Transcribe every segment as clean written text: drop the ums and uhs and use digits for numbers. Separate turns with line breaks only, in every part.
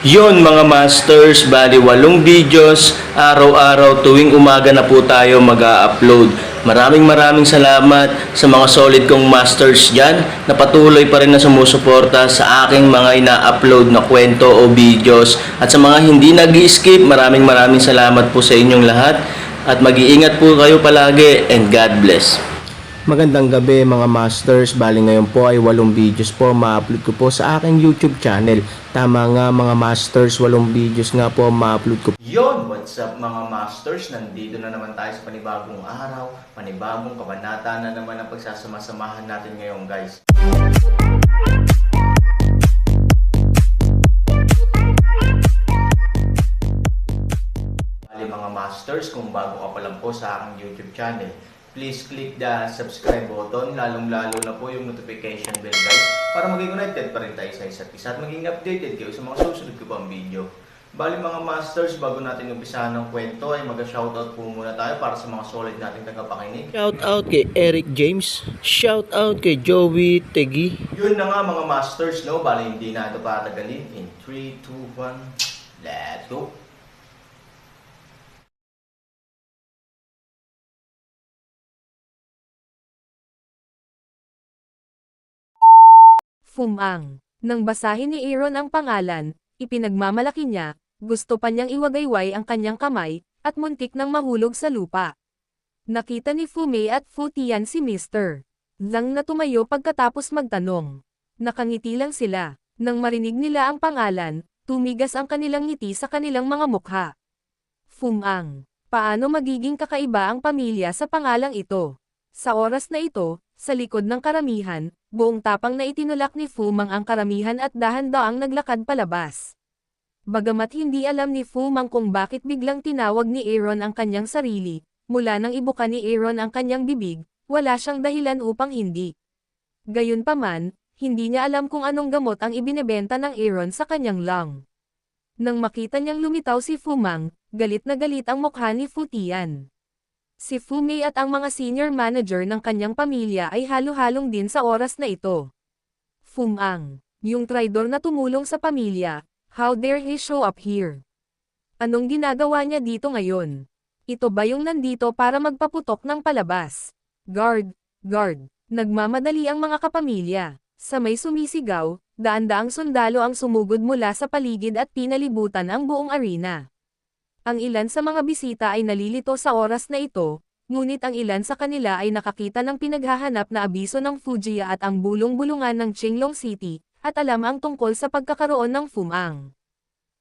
Yon mga masters, bali 8 videos, araw-araw tuwing umaga na po tayo mag-a-upload. Maraming salamat sa mga solid kong masters dyan na patuloy pa rin na sumusuporta sa aking mga ina-upload na kwento o videos. At sa mga hindi nag-skip, maraming salamat po sa inyong lahat. At mag-iingat po kayo palagi and God bless. Magandang gabi mga masters, bali ngayon po ay 8 videos po ma-upload ko po sa aking YouTube channel. Tama nga mga masters, 8 videos nga po ma-upload ko. Yon, what's up mga masters? Nandito na naman tayo sa panibagong araw, panibagong kabanata na naman ang pagsasama-samahan natin ngayon guys. Bali mga masters, kung bago ka pa lang po sa aking YouTube channel, please click the subscribe button, lalong-lalo na po yung notification bell guys, para maging connected pa rin tayo sa isa't isa at maging updated kayo sa mga susunod ko pang video. Bali mga masters, bago natin umpisahan ng kwento ay mag-shoutout po muna tayo para sa mga solid nating tagapakinig. Shoutout kay Eric James, shoutout kay Joey Tegi. Yun na nga mga masters, no? Bali hindi na ito patagalin. In 3, 2, 1, let's go!
Fumang. Nang basahin ni Aaron ang pangalan, ipinagmamalaki niya, gusto pa niyang iwagayway ang kanyang kamay, at muntik nang mahulog sa lupa. Nakita ni Fumei at Fu Tian si Mr. Lang na tumayo pagkatapos magtanong. Nakangiti lang sila. Nang marinig nila ang pangalan, tumigas ang kanilang ngiti sa kanilang mga mukha. Fumang. Paano magiging kakaiba ang pamilya sa pangalang ito? Sa oras na ito, sa likod ng karamihan, buong tapang na itinulak ni Fumang ang karamihan at dahan-daang naglakad palabas. Bagamat hindi alam ni Fumang kung bakit biglang tinawag ni Aaron ang kanyang sarili, mula nang ibuka ni Aaron ang kanyang bibig, wala siyang dahilan upang hindi. Gayunpaman, hindi niya alam kung anong gamot ang ibinebenta ng Aaron sa kanyang lung. Nang makita niyang lumitaw si Fumang, galit na galit ang mukha ni Fu Tian. Si Fumei at ang mga senior manager ng kanyang pamilya ay halo-halong din sa oras na ito. Fumang, yung traidor na tumulong sa pamilya, how dare he show up here? Anong ginagawa niya dito ngayon? Ito ba yung nandito para magpaputok ng palabas? Guard, guard, nagmamadali ang mga kapamilya. Sa may sumisigaw, daan-daang sundalo ang sumugod mula sa paligid at pinalibutan ang buong arena. Ang ilan sa mga bisita ay nalilito sa oras na ito, ngunit ang ilan sa kanila ay nakakita ng pinaghahanap na abiso ng Fujiya at ang bulong-bulungan ng Qinglong City, at alam ang tungkol sa pagkakaroon ng Fumang.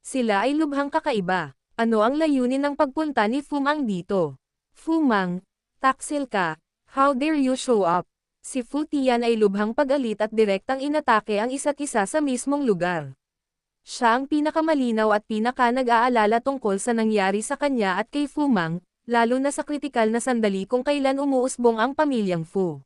Sila ay lubhang kakaiba. Ano ang layunin ng pagpunta ni Fumang dito? Fumang, taksil ka, how dare you show up? Si Fu Tian ay lubhang pag-alit at direktang inatake ang isa't isa sa mismong lugar. Siya ang pinakamalinaw at pinaka-nag-aalala tungkol sa nangyari sa kanya at kay Fumang, lalo na sa kritikal na sandali kung kailan umuusbong ang pamilyang Fu.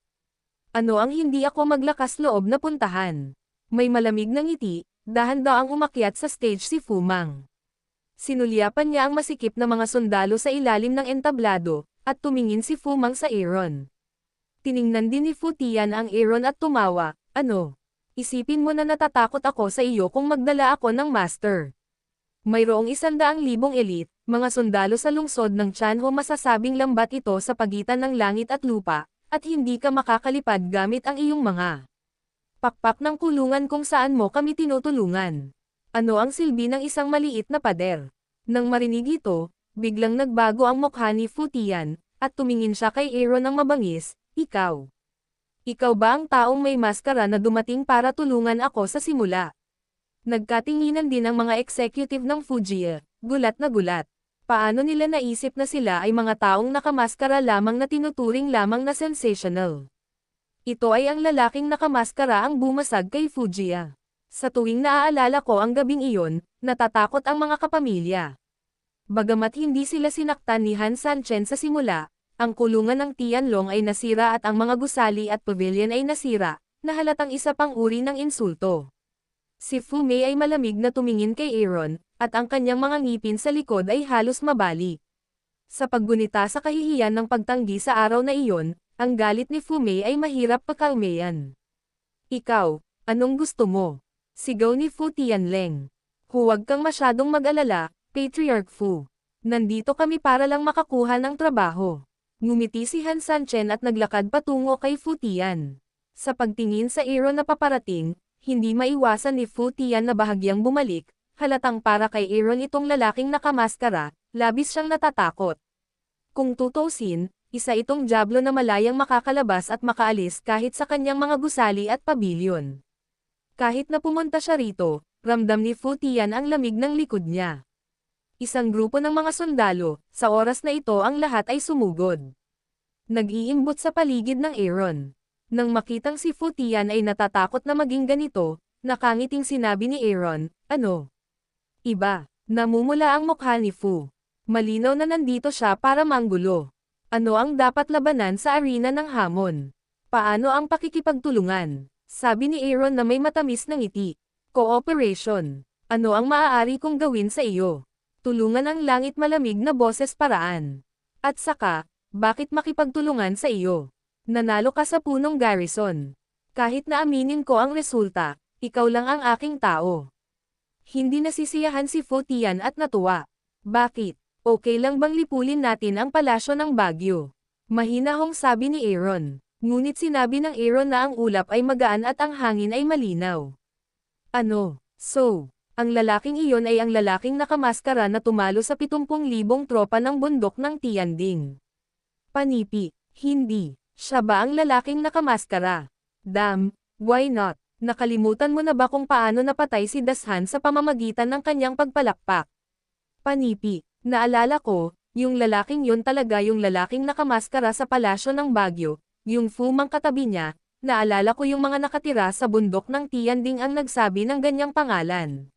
Ano ang hindi ako maglakas loob na puntahan? May malamig na ngiti, dahan-daang umakyat sa stage si Fumang. Sinulyapan niya ang masikip na mga sundalo sa ilalim ng entablado, at tumingin si Fumang sa Aaron. Tiningnan din ni Fu Tian ang Aaron at tumawa, ano? Isipin mo na natatakot ako sa iyo kung magdala ako ng master. Mayroong 100,000 elite, mga sundalo sa lungsod ng Chanho, masasabing lambat ito sa pagitan ng langit at lupa, at hindi ka makakalipad gamit ang iyong mga pakpak ng kulungan kung saan mo kami tinutulungan. Ano ang silbi ng isang maliit na pader? Nang marinig ito, biglang nagbago ang mukha ni Fu Tian, at tumingin siya kay Aaron ng mabangis, ikaw. Ikaw ba ang taong may maskara na dumating para tulungan ako sa simula? Nagkatinginan din ang mga executive ng Fujiya, gulat na gulat. Paano nila naisip na sila ay mga taong nakamaskara lamang na tinuturing lamang na sensational? Ito ay ang lalaking nakamaskara ang bumasag kay Fujiya. Sa tuwing naaalala ko ang gabing iyon, natatakot ang mga kapamilya. Bagamat hindi sila sinaktan ni Han Sanchen sa simula, ang kulungan ng Tianlong ay nasira at ang mga gusali at pavilion ay nasira, na halatang isa pang uri ng insulto. Si Fumei ay malamig na tumingin kay Aaron, at ang kanyang mga ngipin sa likod ay halos mabali. Sa paggunita sa kahihiyan ng pagtanggi sa araw na iyon, ang galit ni Fumei ay mahirap pakalmayan. Ikaw, anong gusto mo? Sigaw ni Fu Tianleng. Huwag kang masyadong mag-alala, Patriarch Fu. Nandito kami para lang makakuha ng trabaho. Ngumiti si Han Sanchen at naglakad patungo kay Fu Tian. Sa pagtingin sa Aaron na paparating, hindi maiwasan ni Fu Tian na bahagyang bumalik, halatang para kay Aaron itong lalaking nakamaskara, labis siyang natatakot. Kung tutusin, isa itong diablo na malayang makakalabas at makaalis kahit sa kanyang mga gusali at pabilyon. Kahit na pumunta siya rito, ramdam ni Fu Tian ang lamig ng likod niya. Isang grupo ng mga sundalo, sa oras na ito ang lahat ay sumugod. Nag-iimbot sa paligid ng Aaron. Nang makitang si Fu Tian ay natatakot na maging ganito, nakangiting sinabi ni Aaron, "Ano? Iba." Namumula ang mukha ni Fu. Malinaw na nandito siya para manggulo. Ano ang dapat labanan sa arena ng hamon? Paano ang pakikipagtulungan? Sabi ni Aaron na may matamis na ngiti. Cooperation. Ano ang maaari kong gawin sa iyo? Tulungan ang langit malamig na boses paraan. At saka, bakit makipagtulungan sa iyo? Nanalo ka sa punong garrison. Kahit na aminin ko ang resulta, ikaw lang ang aking tao. Hindi nasisiyahan si Fu Tian at natuwa. Bakit? Okay lang bang lipulin natin ang palasyo ng Baguio? Mahinahong sabi ni Aaron. Ngunit sinabi ng Aaron na ang ulap ay magaan at ang hangin ay malinaw. Ano? So, ang lalaking iyon ay ang lalaking nakamaskara na tumalo sa 70,000 tropa ng bundok ng Tianding. Panipi, hindi. Siya ba ang lalaking nakamaskara? Damn, why not? Nakalimutan mo na ba kung paano napatay si Dashan sa pamamagitan ng kanyang pagpalakpak? Panipi. Naalala ko, yung lalaking yun talaga yung lalaking nakamaskara sa palasyo ng Baguio, yung Fu Mang katabi niya, naalala ko yung mga nakatira sa bundok ng Tianding ang nagsabi ng ganyang pangalan.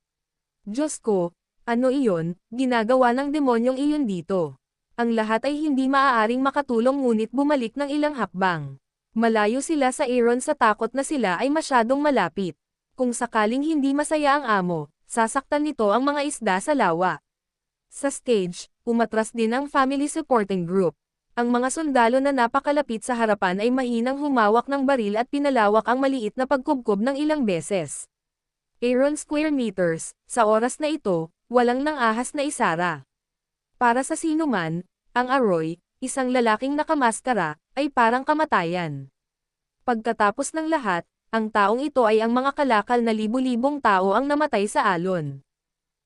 Diyos ko, ano iyon, ginagawa ng demonyong iyon dito. Ang lahat ay hindi maaaring makatulong ngunit bumalik ng ilang hakbang. Malayo sila sa Aaron sa takot na sila ay masyadong malapit. Kung sakaling hindi masaya ang amo, sasaktan nito ang mga isda sa lawa. Sa stage, umatras din ang family supporting group. Ang mga sundalo na napakalapit sa harapan ay mahinang humawak ng baril at pinalawak ang maliit na pagkubkob ng ilang beses. Aaron square meters, sa oras na ito, walang nang-ahas na isara. Para sa sino man, ang Aroy, isang lalaking nakamaskara, ay parang kamatayan. Pagkatapos ng lahat, ang taong ito ay ang mga kalakal na libu-libong tao ang namatay sa alon.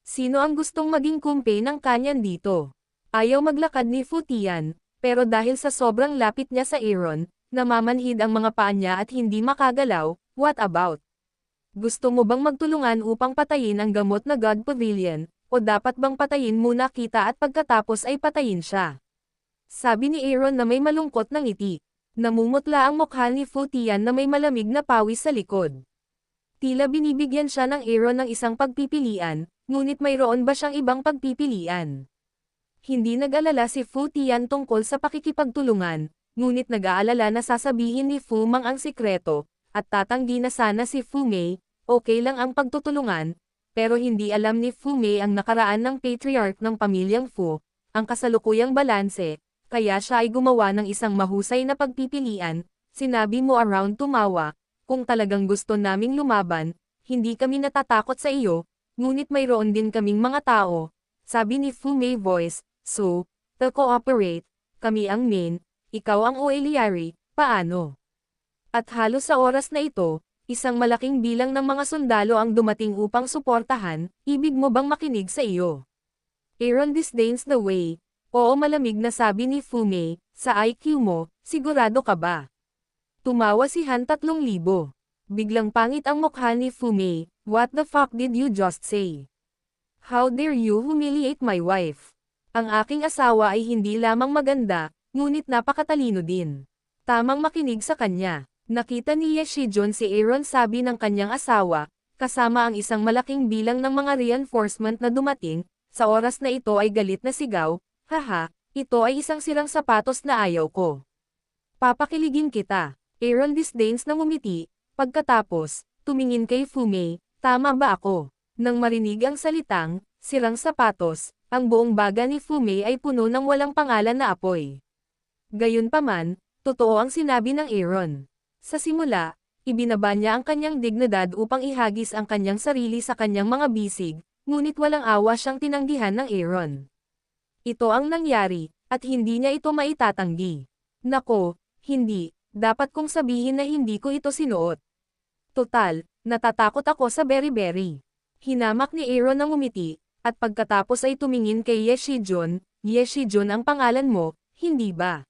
Sino ang gustong maging kumpe ng kanyan dito? Ayaw maglakad ni Fu Tian, pero dahil sa sobrang lapit niya sa Aaron, namamanhid ang mga paa niya at hindi makagalaw. What about? Gusto mo bang magtulungan upang patayin ang gamot na God Pavilion, o dapat bang patayin muna kita at pagkatapos ay patayin siya? Sabi ni Aaron na may malungkot na ngiti. Namumutla ang mukha ni Fu Tian na may malamig na pawis sa likod. Tila binibigyan siya ng Aaron ng isang pagpipilian, ngunit mayroon ba siyang ibang pagpipilian? Hindi nag-alala si Fu Tian tungkol sa pakikipagtulungan, ngunit nag-aalala na sasabihin ni Fu Mang ang sikreto, at tatanggi na sana si Fu Mei, okay lang ang pagtutulungan, pero hindi alam ni Fu Mei ang nakaraan ng patriarch ng pamilyang Fu, ang kasalukuyang balanse, kaya siya ay gumawa ng isang mahusay na pagpipilian. Sinabi mo around tumawa, kung talagang gusto naming lumaban, hindi kami natatakot sa iyo, ngunit mayroon din kaming mga tao, sabi ni Fu Mei voice, so, to cooperate, kami ang main, ikaw ang auxiliary, paano? At halos sa oras na ito, isang malaking bilang ng mga sundalo ang dumating upang suportahan, ibig mo bang makinig sa iyo? Aaron disdains the way. Oo, malamig na sabi ni Fu Mei, sa IQ mo, sigurado ka ba? Tumawa si Han 3,000. Biglang pangit ang mukha ni Fu Mei, what the fuck did you just say? How dare you humiliate my wife? Ang aking asawa ay hindi lamang maganda, ngunit napakatalino din. Tamang makinig sa kanya. Nakita ni Ye Shijun si Aaron sabi ng kanyang asawa, kasama ang isang malaking bilang ng mga reinforcement na dumating, sa oras na ito ay galit na sigaw, haha, ito ay isang sirang sapatos na ayaw ko. Papakiligin kita. Aaron disdains na ngumiti, pagkatapos, tumingin kay Fu Mei, tama ba ako? Nang marinig ang salitang, sirang sapatos, ang buong baga ni Fu Mei ay puno ng walang pangalan na apoy. Gayunpaman, totoo ang sinabi ng Aaron. Sa simula, ibinaba niya ang kanyang dignidad upang ihagis ang kanyang sarili sa kanyang mga bisig, ngunit walang awa siyang tinanggihan ng Aaron. Ito ang nangyari, at hindi niya ito maitatanggi. Nako, hindi, dapat kong sabihin na hindi ko ito sinuot. Total, natatakot ako sa beriberi. Hinamak ni Aaron ng umiti, at pagkatapos ay tumingin kay Ye Shijun. Ye Shijun ang pangalan mo, hindi ba?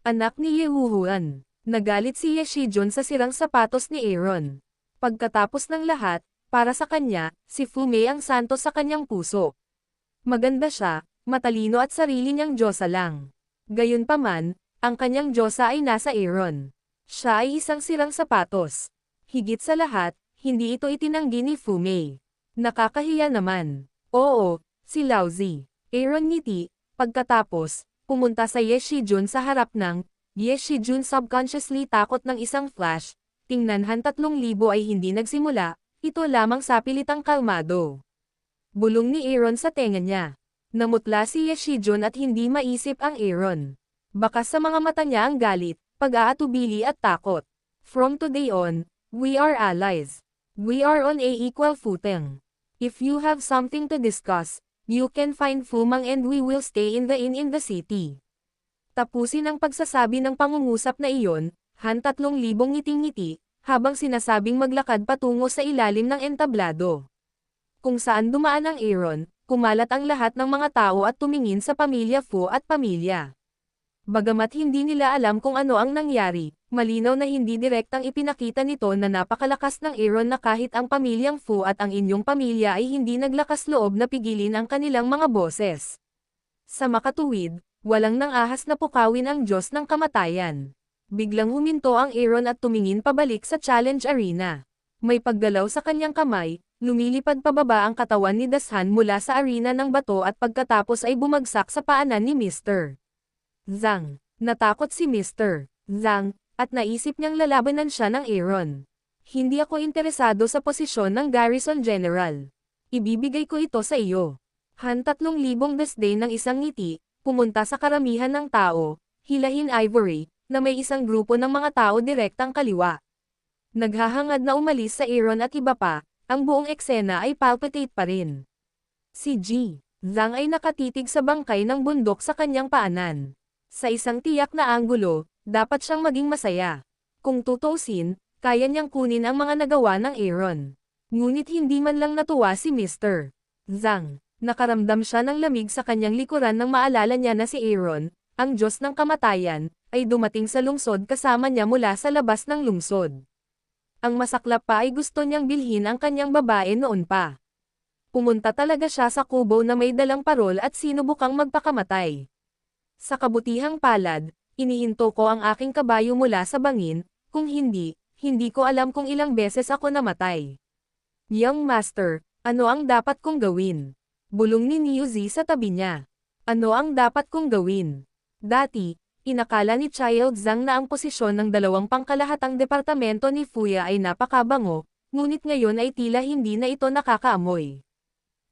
Anak ni Yehuhuan. Nagalit si Ye Shijun sa sirang sapatos ni Aaron. Pagkatapos ng lahat, para sa kanya, si Fu Mei ang santo sa kanyang puso. Maganda siya, matalino at sarili niyang Diyosa lang. Gayunpaman, ang kanyang Diyosa ay nasa Aaron. Siya ay isang sirang sapatos. Higit sa lahat, hindi ito itinanggi ni Fu Mei. Nakakahiya naman. Oo, si Laozi. Aaron ngiti, pagkatapos, pumunta sa Ye Shijun sa harap ng, Ye Shijun subconsciously takot ng isang flash, tingnan 3,000 ay hindi nagsimula, ito lamang sapilitang kalmado. Bulong ni Aaron sa tenga niya. Namutla si Ye Shijun at hindi maisip ang Aaron. Baka sa mga mata niya ang galit, pag-aatubili at takot. From today on, we are allies. We are on a equal footing. If you have something to discuss, you can find Fu Mang and we will stay in the inn in the city. Tapusin ang pagsasabi ng pangungusap na iyon, 3,000 ngiting-ngiti, habang sinasabing maglakad patungo sa ilalim ng entablado. Kung saan dumaan ang Aaron, kumalat ang lahat ng mga tao at tumingin sa pamilya Fu at pamilya. Bagamat hindi nila alam kung ano ang nangyari, malinaw na hindi direktang ipinakita nito na napakalakas ng Aaron na kahit ang pamilyang Fu at ang inyong pamilya ay hindi naglakas loob na pigilin ang kanilang mga boses. Sa makatuwid, walang nang-ahas na pukawin ang Diyos ng kamatayan. Biglang huminto ang Aaron at tumingin pabalik sa challenge arena. May paggalaw sa kanyang kamay, lumilipad pababa ang katawan ni Dashan mula sa arena ng bato at pagkatapos ay bumagsak sa paanan ni Mr. Zhang. Natakot si Mr. Zhang, at naisip niyang lalabanan siya ng Aaron. Hindi ako interesado sa posisyon ng Garrison General. Ibibigay ko ito sa iyo. 3,000 desday ng isang ngiti, pumunta sa karamihan ng tao, hilahin Ivory, na may isang grupo ng mga tao direktang kaliwa. Naghahangad na umalis sa Aaron at iba pa, ang buong eksena ay palpitate pa rin. Si G. Zhang ay nakatitig sa bangkay ng bundok sa kanyang paanan. Sa isang tiyak na anggulo, dapat siyang maging masaya. Kung tutuusin, kaya niyang kunin ang mga nagawa ng Aaron. Ngunit hindi man lang natuwa si Mr. Zhang. Nakaramdam siya ng lamig sa kanyang likuran nang maalala niya na si Aaron, ang Diyos ng kamatayan, ay dumating sa lungsod kasama niya mula sa labas ng lungsod. Ang masaklap pa ay gusto niyang bilhin ang kanyang babae noon pa. Pumunta talaga siya sa kubo na may dalang parol at sinubukang magpakamatay. Sa kabutihang palad, inihinto ko ang aking kabayo mula sa bangin, kung hindi, hindi ko alam kung ilang beses ako namatay. Young Master, ano ang dapat kong gawin? Bulong ni Niu Zi sa tabi niya. Ano ang dapat kong gawin? Dati, inakala ni Child Zhang na ang posisyon ng 2 pangkalahatang departamento ni Fuya ay napakabango, ngunit ngayon ay tila hindi na ito nakakaamoy.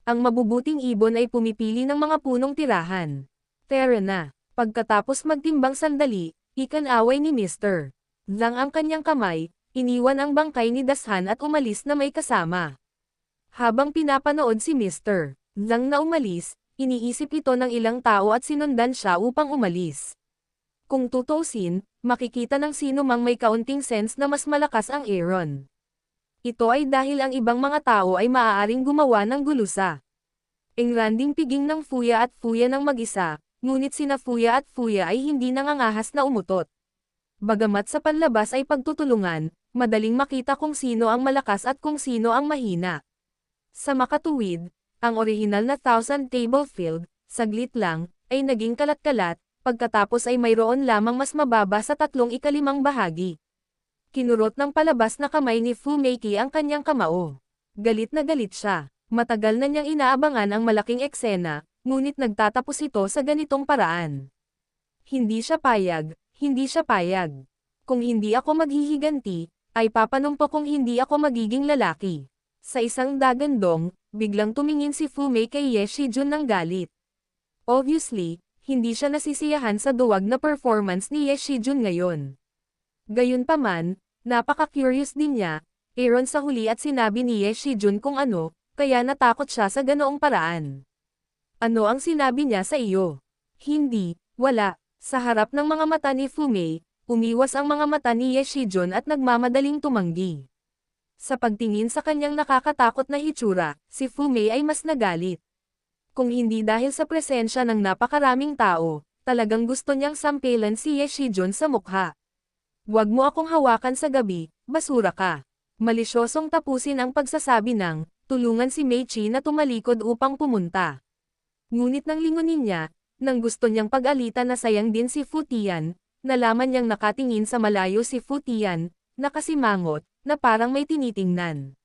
Ang mabubuting ibon ay pumipili ng mga punong tirahan. Tara na. Pagkatapos magtimbang sandali, ikan-away ni Mr. Zhang ang kanyang kamay, iniwan ang bangkay ni Dashan at umalis na may kasama. Habang pinapanood si Mr. Zhang na umalis, iniisip ito ng ilang tao at sinundan siya upang umalis. Kung tutuusin, makikita ng sino mang may kaunting sense na mas malakas ang Aaron. Ito ay dahil ang ibang mga tao ay maaaring gumawa ng gulusa. Engranding piging ng Fuya at Fuya ng mag-isa, ngunit sina Fuya at Fuya ay hindi nangangahas na umutot. Bagamat sa panlabas ay pagtutulungan, madaling makita kung sino ang malakas at kung sino ang mahina. Sa makatuwid, ang orihinal na 1,000 table field, saglit lang, ay naging kalat-kalat, pagkatapos ay mayroon lamang mas mababa sa 3/5 bahagi. Kinurot ng palabas na kamay ni Fu Meiki ang kanyang kamao. Galit na galit siya. Matagal na niyang inaabangan ang malaking eksena, ngunit nagtatapos ito sa ganitong paraan. Hindi siya payag, hindi siya payag. Kung hindi ako maghihiganti, ay papanumpo kung hindi ako magiging lalaki. Sa isang dagandong, biglang tumingin si Fu Mei kay Ye Shijun ng galit. Obviously, hindi siya nasisiyahan sa duwag na performance ni Ye Shijun ngayon. Gayunpaman, napaka-curious din niya, Aaron sa huli at sinabi ni Ye Shijun kung ano, kaya natakot siya sa ganoong paraan. Ano ang sinabi niya sa iyo? Hindi, wala. Sa harap ng mga mata ni Fumei, umiwas ang mga mata ni Ye Shijun at nagmamadaling tumanggi. Sa pagtingin sa kanyang nakakatakot na hitsura, si Fumei ay mas nagalit. Kung hindi dahil sa presensya ng napakaraming tao, talagang gusto niyang sampilan si Ye Shijun sa mukha. Huwag mo akong hawakan sa gabi, basura ka. Malisyosong tapusin ang pagsasabi ng, tulungan si Meichi na tumalikod upang pumunta. Ngunit nang lingunin niya, nang gusto niyang pag-alitan na sayang din si Fu Tian, nalaman niyang nakatingin sa malayo si Fu Tian, nakasimangot, na parang may tinitingnan.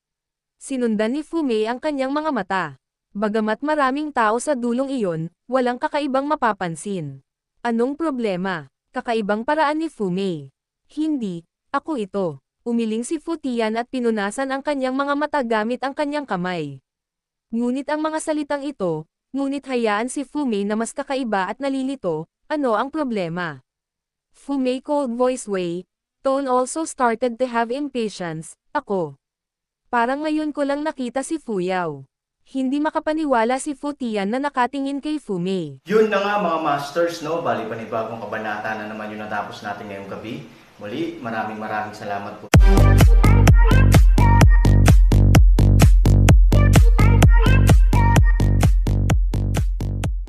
Sinundan ni Fumei ang kanyang mga mata. Bagamat maraming tao sa dulong iyon, walang kakaibang mapapansin. Anong problema? Kakaibang paraan ni Fumei. Hindi, ako ito. Umiling si Fu Tian at pinunasan ang kanyang mga mata gamit ang kanyang kamay. Ngunit ang mga salitang ito, ngunit hayaan si Fumei na mas kakaiba at nalilito, ano ang problema? Fumei cold voice way, tone also started to have impatience, ako. Parang ngayon ko lang nakita si Fuyao. Hindi makapaniwala si Fu Tian na nakatingin kay Fumei.
Yun na nga mga masters, no? Bali panibagong kabanata na naman yung natapos natin ngayong gabi. Muli, maraming salamat po.